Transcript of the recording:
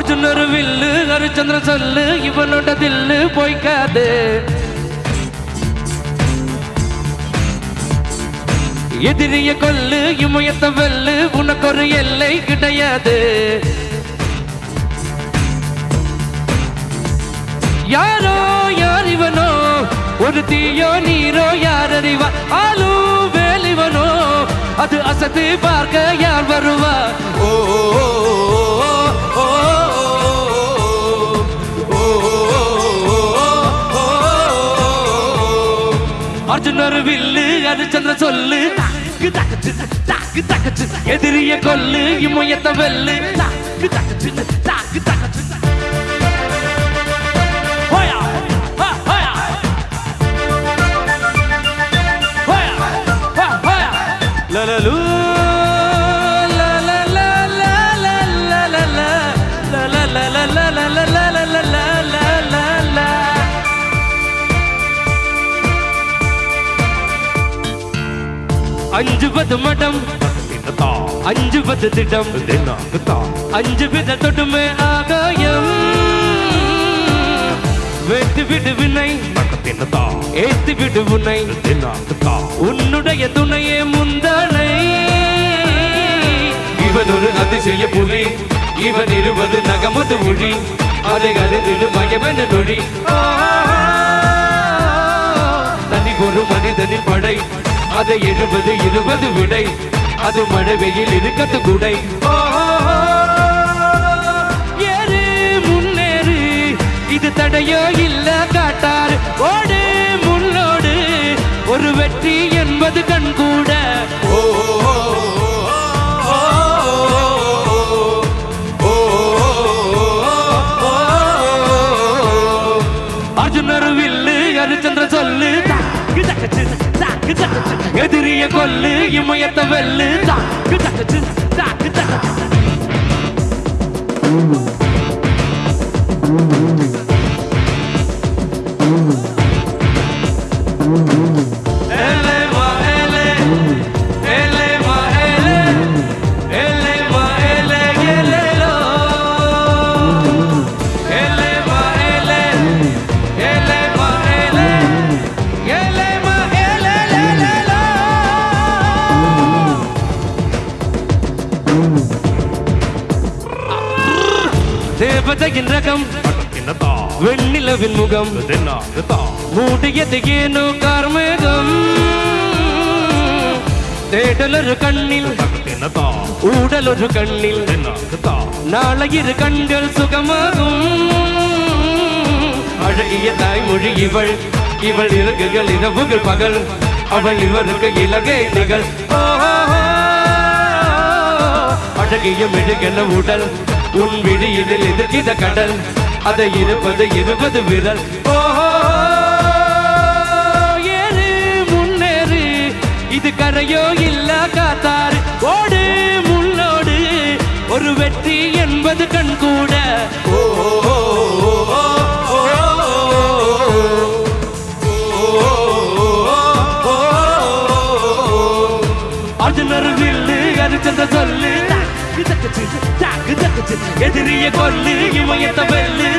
அர்ஜுனர் வில்லு ஹரிச்சந்திர சொல்லு இவனோட தில்லு போய்க்காது. எதிரிய கொல்லு இமயத்த வெல்லு உனக்கு ஒரு எல்லை கிடையாது. யாரோ யார் இவனோ ஒரு தீயோ நீரோ யார் அறிவா ஆலு வேலிவனோ அது அசத்து பார்க்க யார் வருவா. ஓ அர்ஜுனர் வில்லு ஹரிச்சந்திர சொல்லு எதிரிய கொல்லு இமயத்த வெல்லு. லலலூ அஞ்சுவது மடம் அஞ்சுவது திடம் அஞ்சு வித தொடுமை ஆகாயம் வைத்து விடு வினை ஏத்து விடு உன்னை உன்னுடைய துணையே முந்தனை. இவன் ஒரு அதிசய புலி இவன் இருபது நகமது மொழி அதை அறிந்திடு பயமென நொழி. தனி ஒரு மனிதனின் படை அதை 20 விடை அது மழை வெயில் இருக்கத்து குடை. ஏறு முன்னேறு இது தடையோ இல்ல காட்டாறு ஓடு முன்னோடு ஒரு வெற்றி என்பது கண் கூட. அர்ஜுனர் வில்லு ஹரிச்சந்திர சொல்லு எதிரிய கொல்லு இமயத்த வெல்லு. தேவதையின் ரகம் வெண்ணிலவின் முகம் மூடியது ஏனோ கார்மேகம். தேடலொரு கண்ணில் ஊடலொரு கண்ணில் நாளையிரு கண்கள் சுகமாகும். அழகிய தாய்மொழி இவள் இவள் இறகுகள் இரவுகள் பகல் அவள் இவருக்கு இலகை நிகழ். அழகிய மெழுகென உடல் உன் விழியினில் எதிர்கித கடல் அதை 20 விரல். ஏறு முன்னேறு இது கரையோ இல்ல காத்தாறு ஓடு முன்னோடு ஒரு வெற்றி என்பது கண் கூட. அர்ஜுனர் வில்லு ஹரிச்சந்திர சொல்லு எதிரிய கொல்லு இமயத்த வெல்லு.